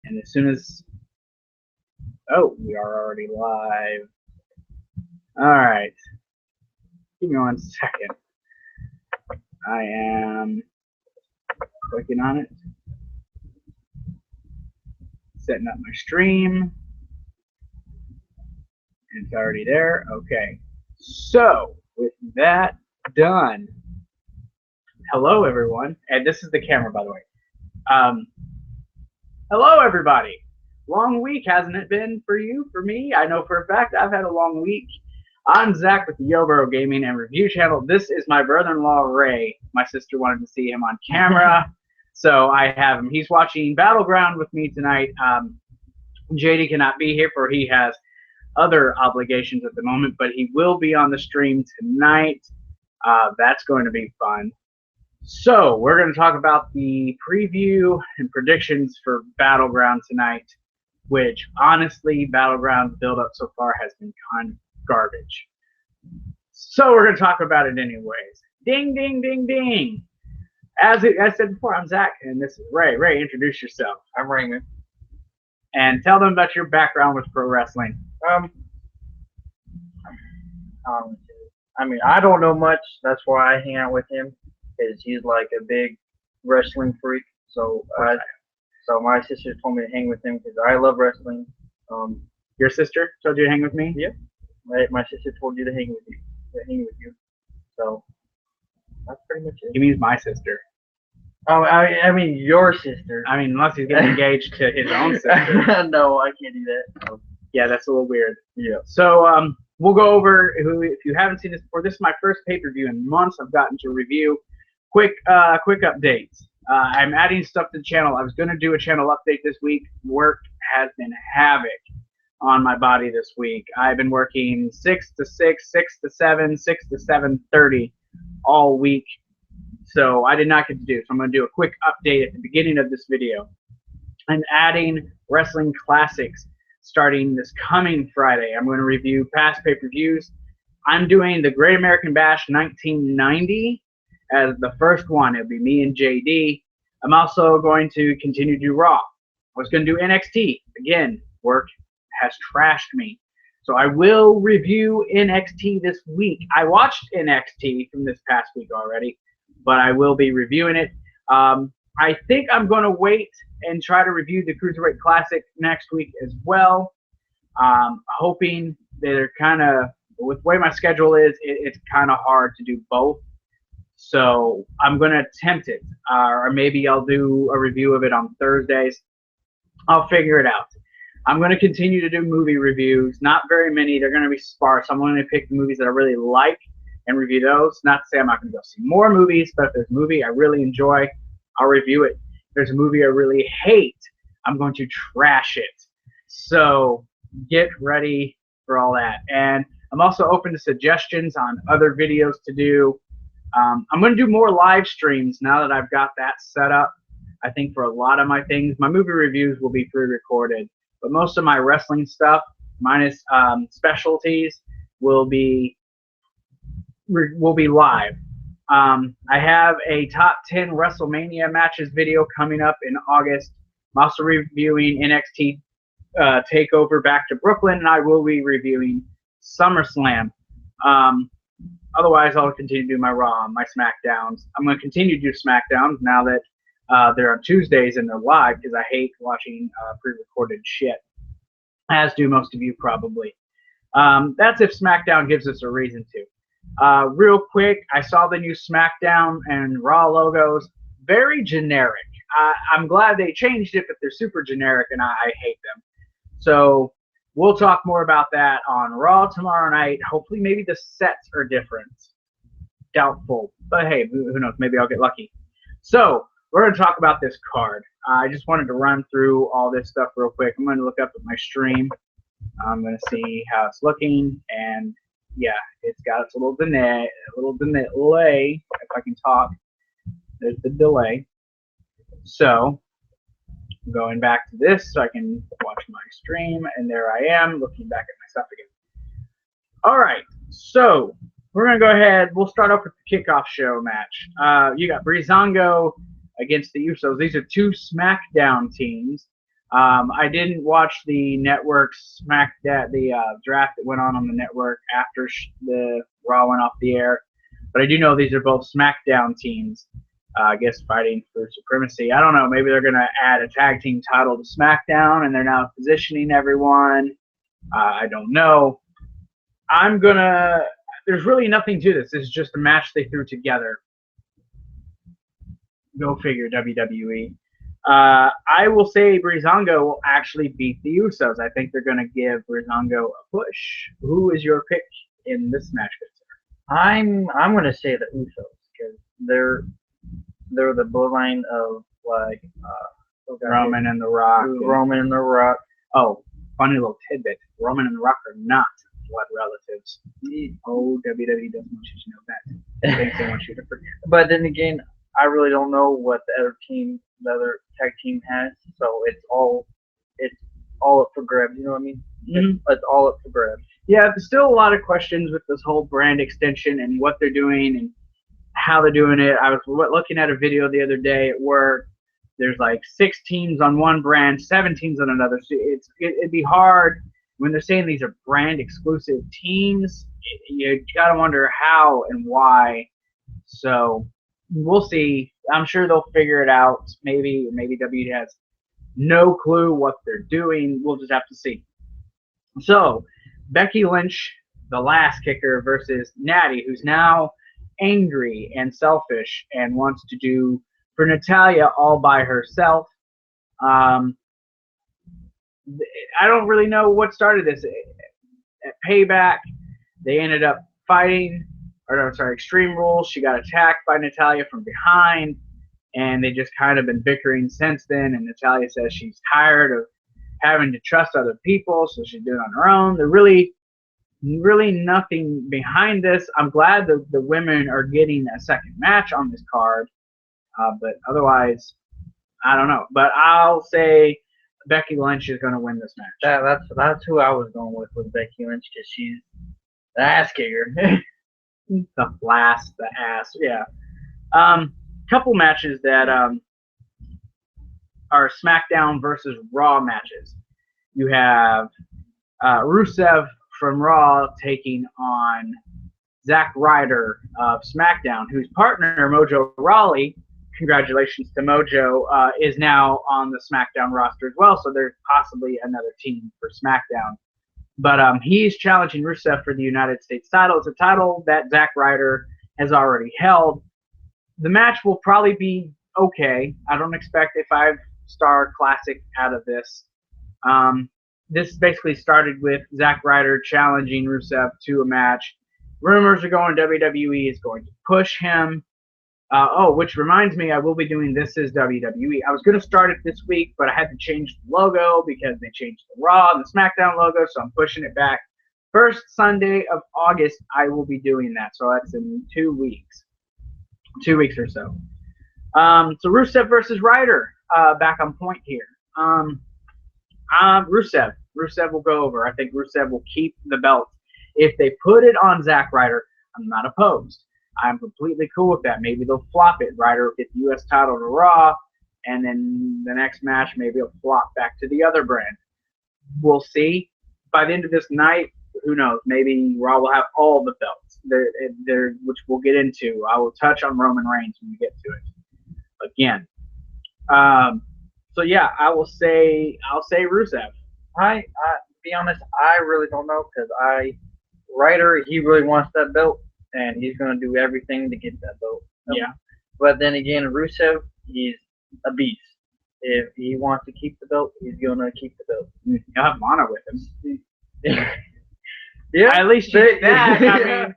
And as soon as... Oh, we are already live. Alright. Give me 1 second. I am clicking on it. Setting up my stream. It's already there. Okay. So, with that done, hello everyone. And this is the camera, by the way. Hello everybody. Long week, hasn't it been for you, for me? I know for a fact I've had a long week. I'm Zakk with the Yobro Gaming and Review Channel. This is my brother-in-law, Ray. My sister wanted to see him on camera, so I have him. He's watching BattleGround with me tonight. JD cannot be here, for he has other obligations at the moment, but he will be on the stream tonight. That's going to be fun. So, we're going to talk about the preview and predictions for BattleGround tonight, which, honestly, BattleGround's build-up so far has been kind of garbage. So, we're going to talk about it anyways. Ding, ding, ding, ding. As I said before, I'm Zakk, and this is Ray. Ray, introduce yourself. I'm Raymond. And tell them about your background with pro wrestling. I mean, I don't know much. That's why I hang out with him, because he's like a big wrestling freak. So, so my sister told me to hang with him because I love wrestling. Your sister told you to hang with me? Yeah. My sister told you to hang with you. So that's pretty much it. He means my sister. Oh, I mean your sister. I mean, unless he's getting engaged to his own sister. No, I can't do that. No. Yeah, that's a little weird. Yeah. So, we'll go over, if you haven't seen this before, this is my first pay-per-view in months I've gotten to review. Quick updates. I'm adding stuff to the channel. I was going to do a channel update this week. Work has been havoc on my body this week. I've been working 6 to 6, 6 to 7, 6 to 7:30 all week. So I did not get to do. So I'm going to do a quick update at the beginning of this video. I'm adding wrestling classics starting this coming Friday. I'm going to review past pay-per-views. I'm doing the Great American Bash 1990 as the first one. It'll be me and JD. I'm also going to continue to do Raw. I was going to do NXT. Again, work has trashed me. So I will review NXT this week. I watched NXT from this past week already, but I will be reviewing it. I think I'm going to wait and try to review the Cruiserweight Classic next week as well. Hoping they're kind of, with the way my schedule is, it's kind of hard to do both. So I'm going to attempt it. Or maybe I'll do a review of it on Thursdays. I'll figure it out. I'm going to continue to do movie reviews. Not very many. They're going to be sparse. I'm going to pick the movies that I really like and review those. Not to say I'm not going to go see more movies, but if there's a movie I really enjoy, I'll review it. If there's a movie I really hate, I'm going to trash it. So get ready for all that. And I'm also open to suggestions on other videos to do. I'm going to do more live streams now that I've got that set up. I think for a lot of my things, my movie reviews will be pre-recorded, but most of my wrestling stuff, minus specialties, will be live. I have a top 10 WrestleMania matches video coming up in August. I'm also reviewing NXT TakeOver Back to Brooklyn, and I will be reviewing SummerSlam. Otherwise, I'll continue to do my Raw, my SmackDowns. I'm going to continue to do SmackDowns now that they're on Tuesdays and they're live, because I hate watching pre-recorded shit, as do most of you probably. That's if SmackDown gives us a reason to. Real quick, I saw the new SmackDown and Raw logos. Very generic. I'm glad they changed it, but they're super generic, and I hate them. So we'll talk more about that on Raw tomorrow night. Hopefully, maybe the sets are different. Doubtful. But hey, who knows? Maybe I'll get lucky. So we're going to talk about this card. I just wanted to run through all this stuff real quick. I'm going to look up at my stream. I'm going to see how it's looking, and yeah, it's got its little delay, if I can talk. There's the delay. So, going back to this so I can watch my stream, and there I am, looking back at my stuff again. Alright, so, we're going to go ahead, we'll start off with the kickoff show match. You got Breezango against the Usos. These are two SmackDown teams. I didn't watch the network the draft that went on the network after the Raw went off the air, but I do know these are both SmackDown teams. I guess fighting for supremacy. I don't know. Maybe they're gonna add a tag team title to SmackDown, and they're now positioning everyone. I don't know. There's really nothing to this. This is just a match they threw together. Go figure, WWE. I will say Breezango will actually beat the Usos. I think they're going to give Breezango a push. Who is your pick in this match? I'm going to say the Usos because they're the bloodline of like Roman and The Rock. Roman and The Rock. Oh, funny little tidbit. Roman and The Rock are not blood relatives. Oh, WWE doesn't want you to know that. I think they want you to forget. But then again, I really don't know what the other tag team has, so it's all up for grabs. You know what I mean? Mm-hmm. It's all up for grabs. Yeah, there's still a lot of questions with this whole brand extension and what they're doing and how they're doing it. I was looking at a video the other day at work. There's like 6 teams on one brand, 7 teams on another. So it'd be hard when they're saying these are brand exclusive teams. You gotta wonder how and why. So we'll see. I'm sure they'll figure it out. Maybe WWE has no clue what they're doing. We'll just have to see. So Becky Lynch, the last kicker, versus Natty, who's now angry and selfish and wants to do for Natalya all by herself. I don't really know what started this. At Payback, they ended up fighting. Extreme Rules. She got attacked by Natalya from behind, and they just kind of been bickering since then. And Natalya says she's tired of having to trust other people, so she's doing it on her own. There's really nothing behind this. I'm glad the women are getting a second match on this card, but otherwise, I don't know. But I'll say Becky Lynch is going to win this match. That's who I was going with Becky Lynch because she's the ass kicker. The ass, yeah. Couple matches that are SmackDown versus Raw matches. You have Rusev from Raw taking on Zack Ryder of SmackDown, whose partner Mojo Rawley, congratulations to Mojo, is now on the SmackDown roster as well. So there's possibly another team for SmackDown. But he's challenging Rusev for the United States title. It's a title that Zack Ryder has already held. The match will probably be okay. I don't expect a 5-star classic out of this. This basically started with Zack Ryder challenging Rusev to a match. Rumors are going WWE is going to push him. Which reminds me, I will be doing This Is WWE. I was going to start it this week, but I had to change the logo because they changed the Raw and the SmackDown logo, so I'm pushing it back. First Sunday of August, I will be doing that, so that's in 2 weeks. 2 weeks or so. So Rusev versus Ryder, back on point here. Rusev will go over. I think Rusev will keep the belt. If they put it on Zack Ryder, I'm not opposed. I'm completely cool with that. Maybe they'll flop it. Ryder will get the U.S. title to Raw, and then the next match maybe it'll flop back to the other brand. We'll see. By the end of this night, who knows? Maybe Raw will have all the belts, which we'll get into. I will touch on Roman Reigns when we get to it again. So yeah, I'll say Rusev. I be honest, I really don't know because Ryder, he really wants that belt. And he's going to do everything to get that belt. Yeah. But then again, Rusev, he's a beast. If he wants to keep the belt, he's going to keep the belt. He'll have Lana with him. Yeah. At least she's back. I mean,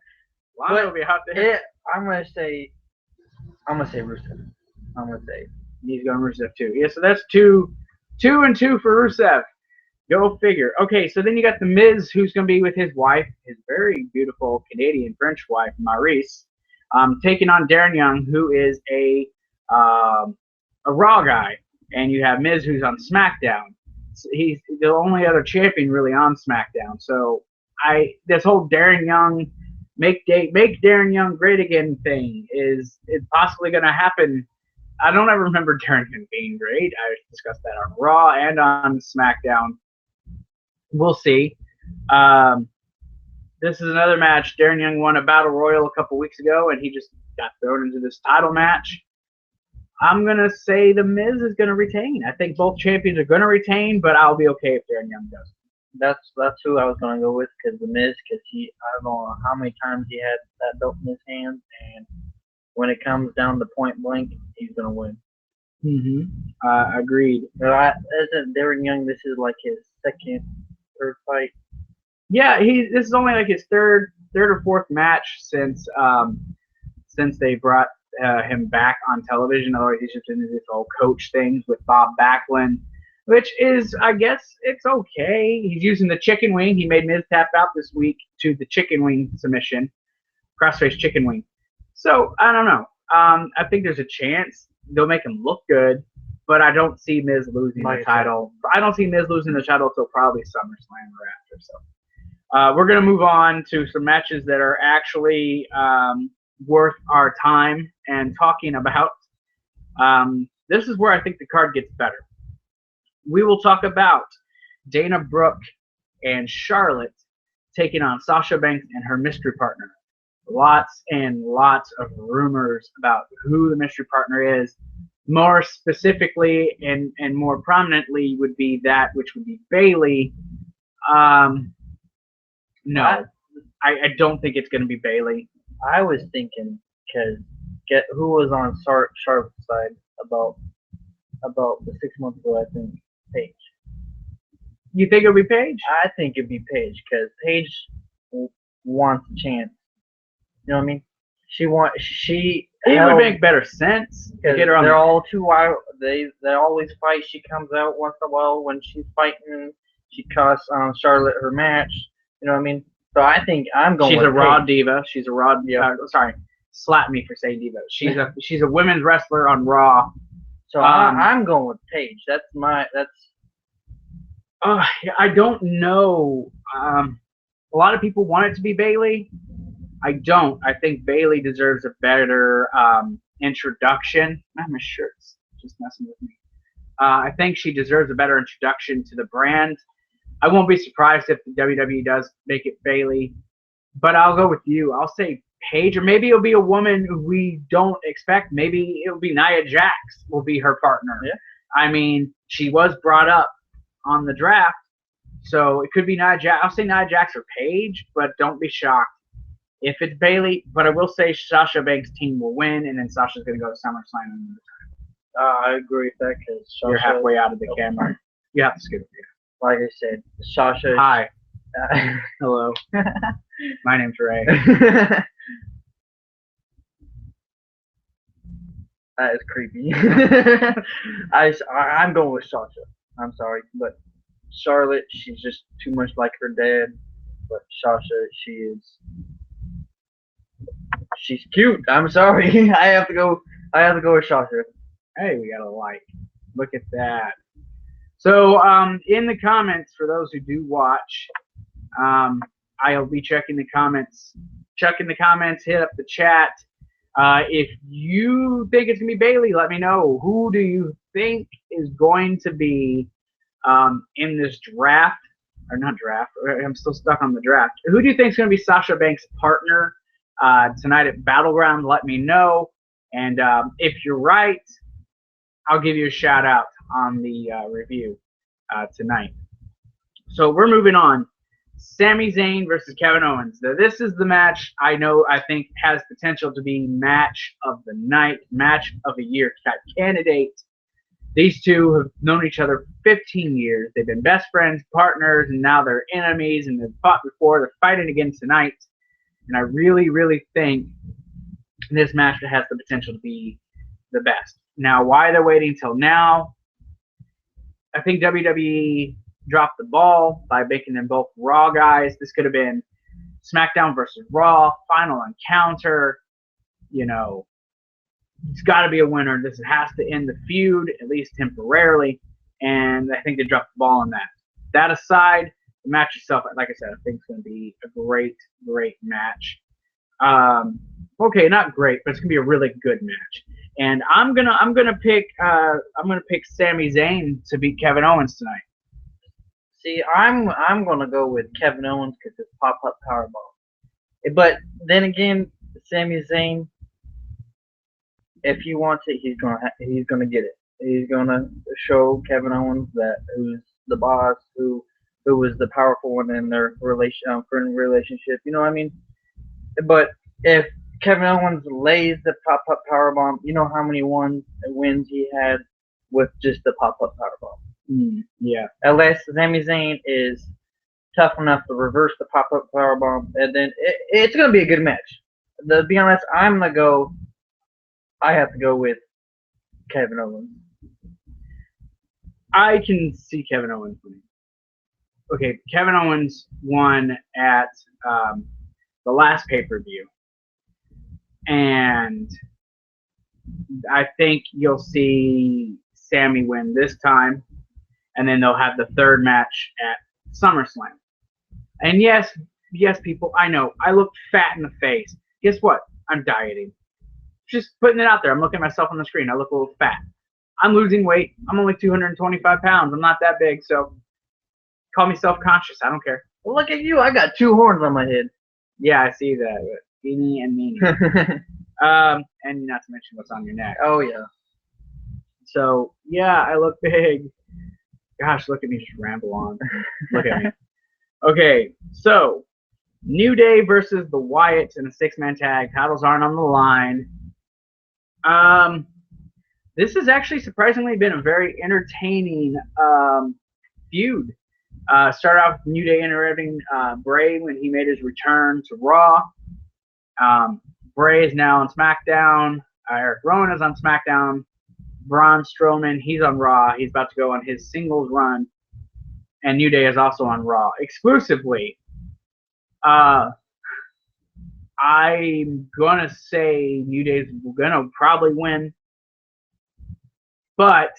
Lana will be out there. Yeah, I'm going to say Rusev. I'm going to say. He's going Rusev too. Yeah, so that's 2 and 2 for Rusev. Go figure. Okay, so then you got The Miz, who's going to be with his wife, his very beautiful Canadian French wife, Maryse, taking on Darren Young, who is a Raw guy. And you have Miz, who's on SmackDown. He's the only other champion really on SmackDown. So this whole Darren Young, make Darren Young great again thing is possibly going to happen I don't ever remember Darren Young being great. I discussed that on Raw and on SmackDown. We'll see. This is another match. Darren Young won a Battle Royal a couple weeks ago, and he just got thrown into this title match. I'm going to say The Miz is going to retain. I think both champions are going to retain, but I'll be okay if Darren Young does. That's who I was going to go with, because The Miz, because I don't know how many times he had that belt in his hands, and when it comes down to point blank, he's going to win. Agreed. But isn't Darren Young, this is like his third fight? Yeah, this is only like his third or fourth match since they brought him back on television. Otherwise, he's just into this whole coach things with Bob Backlund, which is, I guess, it's okay. He's using the chicken wing. He made Miz tap out this week to the chicken wing submission, crossface chicken wing. So I don't know. I think there's a chance they'll make him look good, but I don't see Miz losing the title. I don't see Miz losing the title until probably SummerSlam or after. So. We're going to move on to some matches that are actually worth our time and talking about. This is where I think the card gets better. We will talk about Dana Brooke and Charlotte taking on Sasha Banks and her mystery partner. Lots and lots of rumors about who the mystery partner is. More specifically and more prominently would be that which would be Bayley. No, I don't think it's going to be Bayley. I was thinking, because who was on Charlotte's side about the 6 months ago? I think Paige. You think it'll be Paige? I think it'd be Paige, because Paige wants a chance. You know what I mean? It would make better sense to get her on. They're all too wild. They always fight. She comes out once in a while when she's fighting. She costs Charlotte her match. You know what I mean? So I think I'm going. She's a raw diva. She's a raw. Sorry, slap me for saying diva. She's a women's wrestler on Raw. So I'm going with Paige. I don't know. A lot of people want it to be Bayley. I don't. I think Bayley deserves a better introduction. My shirt's just messing with me. I think she deserves a better introduction to the brand. I won't be surprised if the WWE does make it Bayley, but I'll go with you. I'll say Paige, or maybe it'll be a woman who we don't expect. Maybe it'll be Nia Jax will be her partner. Yeah. I mean, she was brought up on the draft, so it could be Nia Jax. I'll say Nia Jax or Paige, but don't be shocked if it's Bayley. But I will say Sasha Banks' team will win, and then Sasha's going to go to SummerSlam. I agree with that, because you're halfway out of the camera. You have to skip it. Like I said, Sasha. Hi. Hello. My name's Ray. That is creepy. I'm going with Sasha. I'm sorry, but Charlotte, she's just too much like her dad. But Sasha, she's cute. I'm sorry. I have to go with Sasha. Hey, we got a like. Look at that. So, in the comments, for those who do watch, I'll be checking the comments. Hit up the chat. If you think it's going to be Bayley, let me know. Who do you think is going to be in this draft? Or not draft. I'm still stuck on the draft. Who do you think is going to be Sasha Banks' partner tonight at BattleGround? Let me know. And if you're right, I'll give you a shout out on the review tonight. So we're moving on. Sami Zayn versus Kevin Owens. Now, this is the match I think has potential to be match of the night, match of the year type candidate. These two have known each other for 15 years. They've been best friends, partners, and now they're enemies, and they've fought before. They're fighting again tonight. And I really, really think this match has the potential to be the best. Now, why they're waiting till now? I think WWE dropped the ball by making them both Raw guys. This could have been SmackDown versus Raw, final encounter. You know, it's got to be a winner. This has to end the feud, at least temporarily. And I think they dropped the ball on that. That aside, the match itself, like I said, I think it's going to be a great, great match. Okay, not great, but it's going to be a really good match. And I'm gonna pick Sami Zayn to beat Kevin Owens tonight. See, I'm gonna go with Kevin Owens because it's pop-up powerbomb. But then again, Sami Zayn, if he wants it, he's gonna get it. He's gonna show Kevin Owens that who's the boss, who was the powerful one in their friend relationship. You know what I mean? But if Kevin Owens lays the pop-up powerbomb, you know how many wins he had with just the pop-up powerbomb. Yeah. Unless Sami Zayn is tough enough to reverse the pop-up powerbomb, and then it's gonna be a good match. To be honest, I have to go with Kevin Owens. I can see Kevin Owens winning. Okay, Kevin Owens won at the last pay-per-view, and I think you'll see Sami win this time, and then they'll have the third match at SummerSlam. And yes, people, I know I look fat in the face. Guess what? I'm dieting. Just putting it out there. I'm looking at myself on the screen. I look a little fat. I'm losing weight. I'm only 225 pounds. I'm not that big, so call me self-conscious. I don't care. Well, look at you. I got 2 horns on my head. Yeah, I see that. Beanie and meanie. And not to mention what's on your neck. Oh, yeah. So, yeah, I look big. Gosh, look at me just ramble on. Look at me. Okay, so New Day versus the Wyatts in a 6-man tag. Titles aren't on the line. This has actually surprisingly been a very entertaining feud. Started off with New Day interrupting Bray when he made his return to Raw. Bray is now on SmackDown. Eric Rowan is on SmackDown. Braun Strowman, he's on Raw. He's about to go on his singles run. And New Day is also on Raw exclusively. I'm gonna say New Day's gonna probably win, but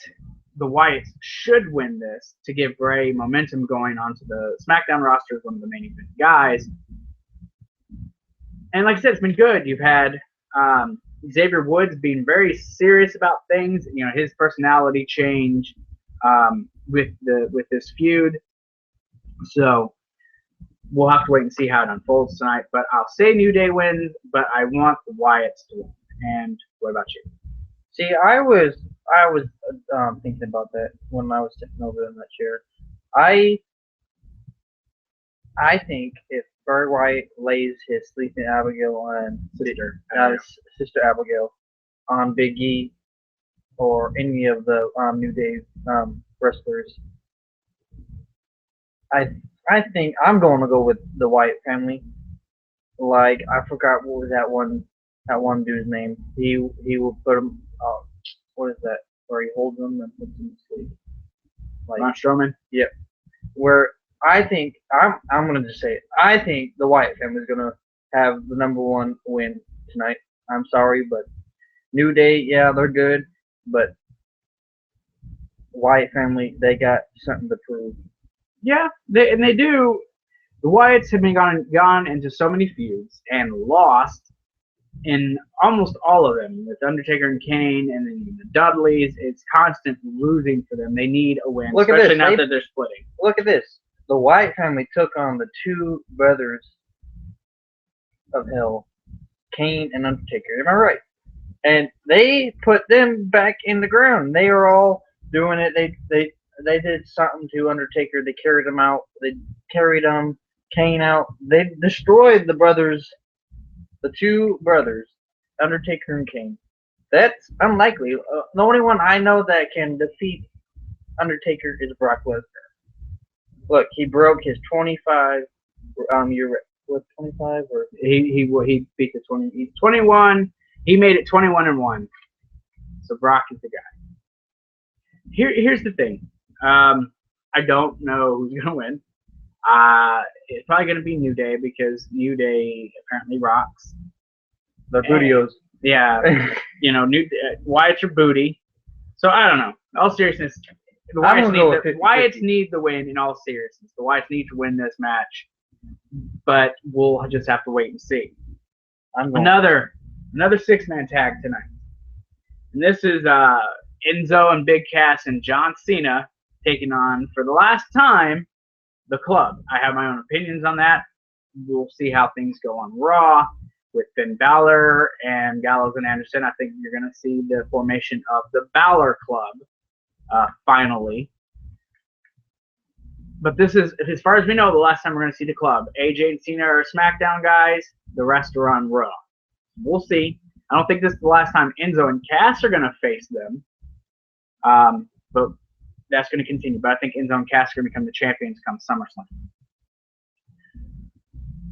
the Wyatts should win this to give Bray momentum going onto the SmackDown roster as one of the main event guys. And like I said, it's been good. You've had Xavier Woods being very serious about things. You know, his personality change with this feud. So we'll have to wait and see how it unfolds tonight. But I'll say New Day wins, but I want the Wyatts to win. And what about you? See, I was thinking about that when I was sitting over in that chair. I think if Bray Wyatt lays his sleeping Abigail on Sister Abigail on Big E or any of the New Day wrestlers, I think I'm going to go with the Wyatt family. Like, I forgot what was that one dude's name. He will put him. What is that? Where he holds him and puts him to sleep. Like Braun Strowman. Yep. Where I think I'm gonna just say it. I think the Wyatt family is gonna have the #1 win tonight. I'm sorry, but New Day, yeah, they're good, but Wyatt family, they got something to prove. Yeah, they do. The Wyatts have been gone into so many feuds and lost in almost all of them. With Undertaker and Kane and then the Dudleys, it's constant losing for them. They need a win, especially now that they're splitting. Look at this. The Wyatt family took on the 2 brothers of hell, Kane and Undertaker. Am I right? And they put them back in the ground. They are all doing it. They did something to Undertaker. They carried him out. They carried Kane out. They destroyed the brothers, the 2 brothers, Undertaker and Kane. That's unlikely. The only one I know that can defeat Undertaker is Brock Lesnar. Look, he broke his 25 year. What 25 or he beat the 20. He's 21. He made it 21-1. So Brock is the guy. Here's the thing. I don't know who's gonna win. It's probably gonna be New Day because New Day apparently rocks. The bootios. Yeah, you know, Wyatt's your booty. So I don't know. In all seriousness, the Wyatts need the win. In all seriousness, the Wyatts need to win this match. But we'll just have to wait and see. Another 6-man tag tonight. And this is Enzo and Big Cass and John Cena taking on, for the last time, the Club. I have my own opinions on that. We'll see how things go on Raw with Finn Balor and Gallows and Anderson. I think you're going to see the formation of the Balor Club finally. But this is, as far as we know, the last time we're going to see the Club. AJ and Cena are SmackDown guys. The rest are on Raw. We'll see. I don't think this is the last time Enzo and Cass are going to face them. But that's going to continue. But I think Enzo and Cass are going to become the champions come SummerSlam.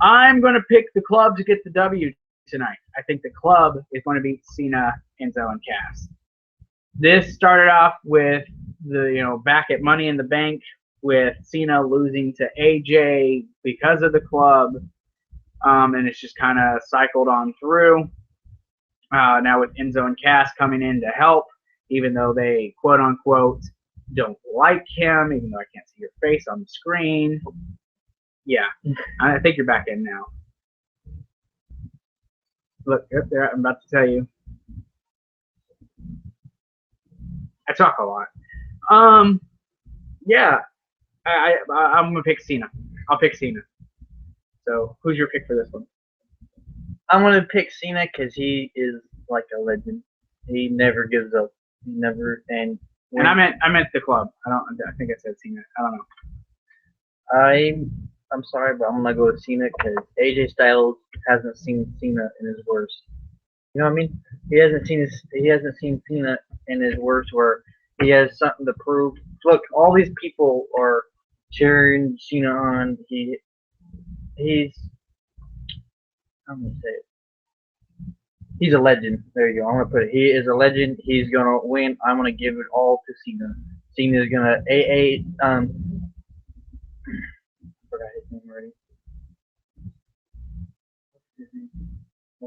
I'm going to pick the Club to get the W tonight. I think the Club is going to beat Cena, Enzo, and Cass. This started off with the back at Money in the Bank with Cena losing to AJ because of the Club, and it's just kind of cycled on through. Now with Enzo and Cass coming in to help, even though they quote unquote don't like him, even though I can't see your face on the screen. Yeah, I think you're back in now. Look, up there, I'm about to tell you. I talk a lot. Yeah, I'm gonna pick Cena. I'll pick Cena. So, who's your pick for this one? I'm gonna pick Cena because he is like a legend. He never gives up. He never and I meant the Club. I think I said Cena. I don't know. I'm sorry, but I'm gonna go with Cena because AJ Styles hasn't seen Cena in his worst. You know what I mean? He hasn't seen Cena in his worst where he has something to prove. Look, all these people are cheering Cena on. He's I'm gonna say it. He's a legend. There you go. I'm gonna put it. He is a legend. He's gonna win. I'm gonna give it all to Cena. Cena's gonna forgot his name already.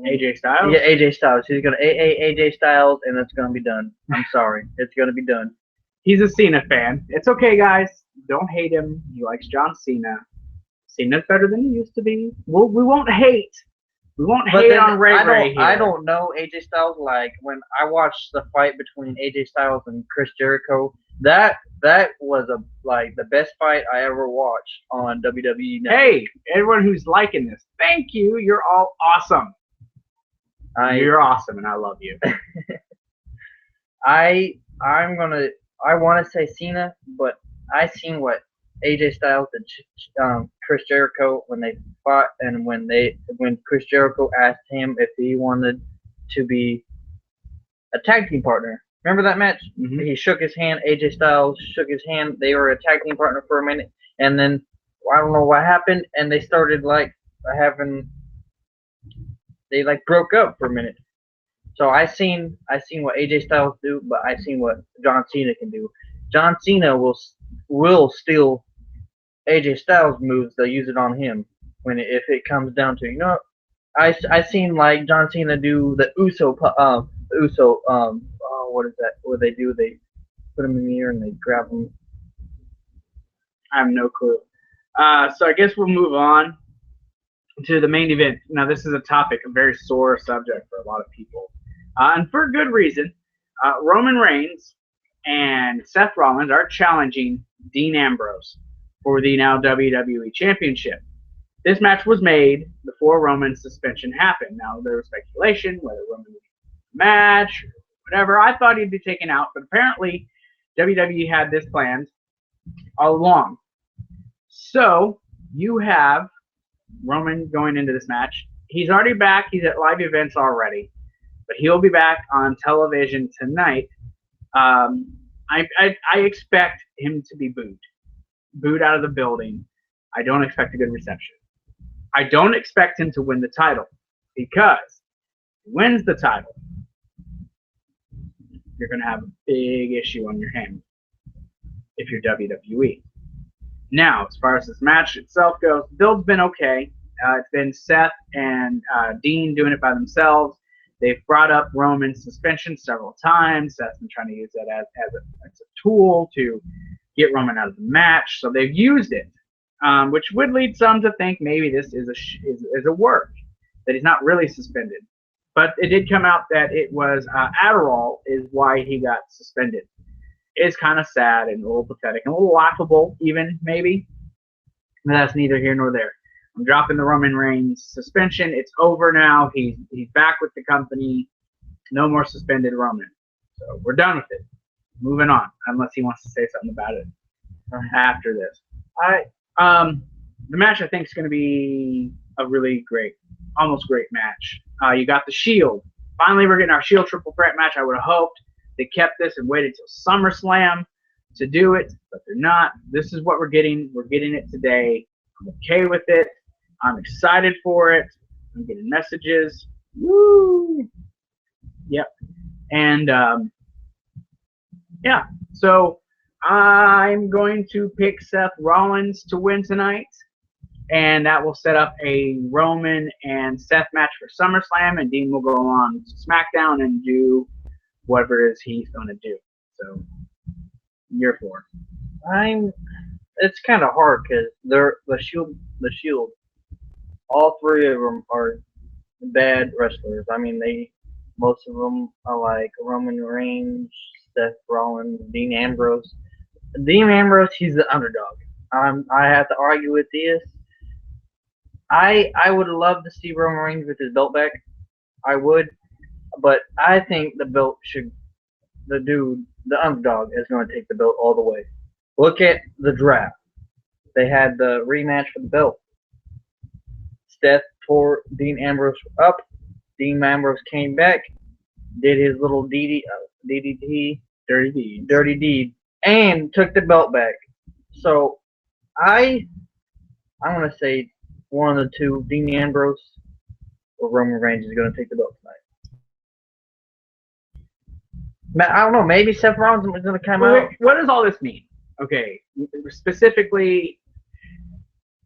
AJ Styles? Yeah, AJ Styles. He's gonna AJ Styles, and it's gonna be done. I'm sorry. It's gonna be done. He's a Cena fan. It's okay, guys. Don't hate him. He likes John Cena. Cena's better than he used to be. We won't hate. We won't hate on Ray here. I don't know AJ Styles. Like when I watched the fight between AJ Styles and Chris Jericho, that was the best fight I ever watched on WWE Network. Hey, everyone who's liking this, thank you. You're all awesome. You're awesome, and I love you. I want to say Cena, but I seen what AJ Styles and Chris Jericho when they fought, and when Chris Jericho asked him if he wanted to be a tag team partner. Remember that match? Mm-hmm. He shook his hand. AJ Styles shook his hand. They were a tag team partner for a minute, and then I don't know what happened, and they started they broke up for a minute. So I seen what AJ Styles do, but I seen what John Cena can do. John Cena will steal AJ Styles moves. They'll use it on him if it comes down to I seen like John Cena do the what is that? What they do? They put him in the air and they grab him. I have no clue. So I guess we'll move on to the main event. Now, this is a very sore subject for a lot of people, and for good reason. Roman Reigns and Seth Rollins are challenging Dean Ambrose for the now WWE Championship. This match was made before Roman's suspension happened. Now, there was speculation whether Roman would win the match or whatever. I thought he'd be taken out, but apparently WWE had this planned all along. So you have Roman going into this match. He's already back. He's at live events already, but he'll be back on television tonight. I expect him to be booed out of the building. I don't expect a good reception. I don't expect him to win the title, because if he wins the title, you're going to have a big issue on your hands if you're WWE. Now, as far as this match itself goes, the build's been okay. It's been Seth and Dean doing it by themselves. They've brought up Roman's suspension several times. Seth's been trying to use that as a tool to get Roman out of the match. So they've used it, which would lead some to think maybe this is a work, that he's not really suspended. But it did come out that it was Adderall is why he got suspended. It's kind of sad and a little pathetic and a little laughable, even maybe. But that's neither here nor there. I'm dropping the Roman Reigns suspension. It's over now. He's back with the company. No more suspended Roman. So we're done with it. Moving on, unless he wants to say something about it after this. The match I think is going to be a really great, almost great match. You got the Shield. Finally, we're getting our Shield triple threat match. I would have hoped they kept this and waited till SummerSlam to do it, but they're not. This is what we're getting. We're getting it today. I'm okay with it. I'm excited for it. I'm getting messages. Woo! Yep. And yeah, so I'm going to pick Seth Rollins to win tonight, and that will set up a Roman and Seth match for SummerSlam, and Dean will go on to SmackDown and do whatever it is he's going to do. So, year 4. It's kind of hard because they're the Shield. All 3 of them are bad wrestlers. I mean, most of them are like Roman Reigns, Seth Rollins, Dean Ambrose. Dean Ambrose, he's the underdog. I have to argue with this. I would love to see Roman Reigns with his belt back. I would, but I think the underdog is going to take the belt all the way. Look at the draft. They had the rematch for the belt. Seth tore Dean Ambrose up. Dean Ambrose came back, did his little DDT, dirty deed, and took the belt back. So I'm gonna say one of the two, Dean Ambrose or Roman Reigns, is gonna take the belt tonight. I don't know. Maybe Seth Rollins is gonna come out. What does all this mean? Okay, specifically,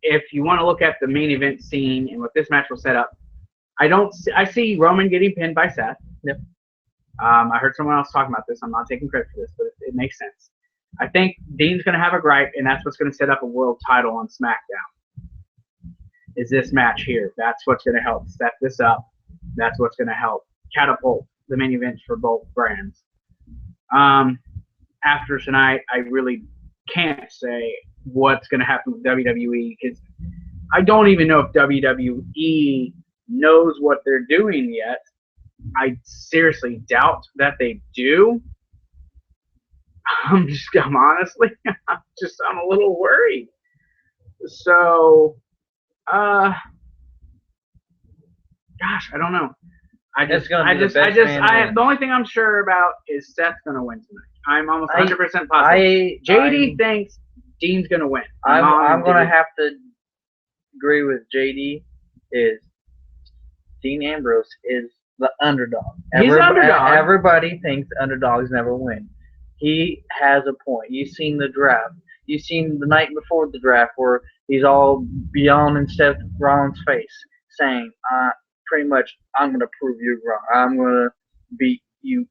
if you want to look at the main event scene and what this match will set up, I see Roman getting pinned by Seth. Yep. I heard someone else talking about this. I'm not taking credit for this, but it makes sense. I think Dean's going to have a gripe, and that's what's going to set up a world title on SmackDown. Is this match here? That's what's going to help set this up. That's what's going to help catapult the main events for both brands. After tonight, I really can't say what's going to happen with WWE because I don't even know if WWE knows what they're doing yet. I seriously doubt that they do. I'm honestly, I'm a little worried. So, gosh, I don't know. The only thing I'm sure about is Seth's gonna win tonight. I'm almost 100% positive. JD thinks Dean's gonna win. I'm gonna have to agree with JD. Is Dean Ambrose is the underdog. He's the underdog. Everybody thinks underdogs never win. He has a point. You've seen the draft. You've seen the night before the draft where he's all beyond in Seth Rollins' face saying, pretty much, I'm going to prove you wrong. I'm going to beat you,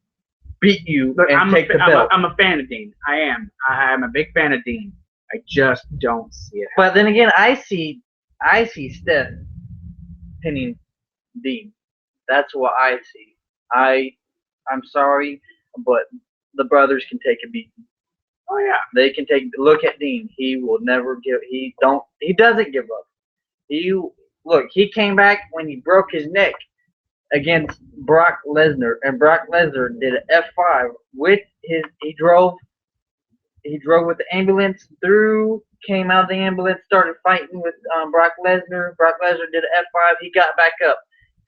Look, and take the belt. I'm a fan of Dean. I am. I'm a big fan of Dean. I just don't see it. But then again, I see Steph pinning Dean. That's what I see. I'm sorry, but the brothers can take a beating. Oh yeah. They can look at Dean. He will never give. He doesn't give up. He came back when he broke his neck against Brock Lesnar, and Brock Lesnar did an F5 with he drove with the ambulance came out of the ambulance, started fighting with Brock Lesnar. Brock Lesnar did an F5. He got back up,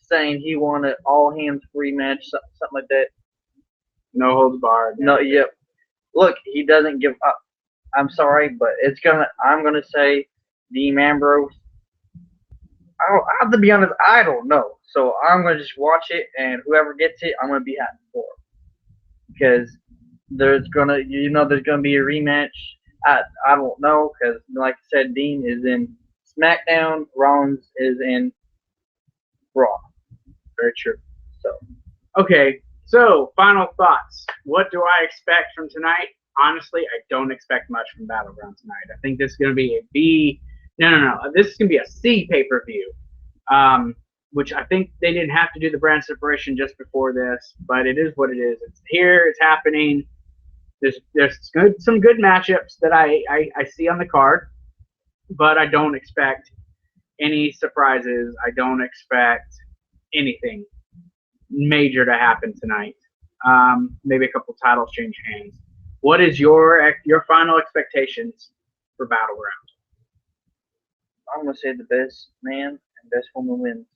saying he wanted all hands free match, something like that. No holds barred. No, yep. Look, he doesn't give up. I'm sorry, but I'm gonna say Dean Ambrose. I have to be honest, I don't know. So I'm gonna just watch it, and whoever gets it, I'm gonna be happy for. Because there's gonna be a rematch. I don't know, because like I said, Dean is in SmackDown, Rollins is in Raw. Very true. So okay. So, final thoughts. What do I expect from tonight? Honestly, I don't expect much from BattleGround tonight. I think this is going to be a B. No. This is going to be a C pay-per-view. which I think they didn't have to do the brand separation just before this, but it is what it is. It's here. It's happening. There's some good matchups that I see on the card, but I don't expect any surprises. I don't expect anything major to happen tonight. Maybe a couple titles change hands. What is your final expectations for BattleGround? I'm gonna say the best man and best woman wins.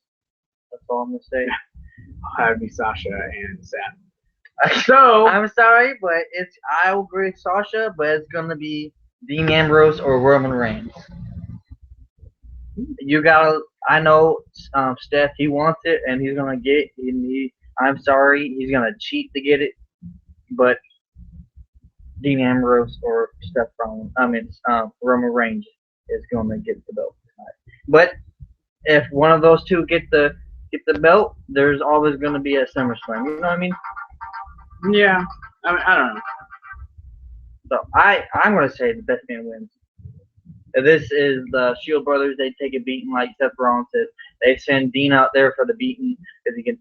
That's all I'm gonna say. That would be Sasha and Seth. So I'm sorry, but I will agree with Sasha, but it's gonna be Dean Ambrose or Roman Reigns. You gotta. I know Steph. He wants it, and he's gonna get. I'm sorry, he's gonna cheat to get it, but Dean Ambrose or Roman Reigns is gonna get the belt tonight. But if one of those two get the belt, there's always gonna be a SummerSlam. You know what I mean? yeah, I don't know. So I'm gonna say the best man wins. If this is the Shield brothers, they take a beating like Seth Rollins said. They send Dean out there for the beating because he can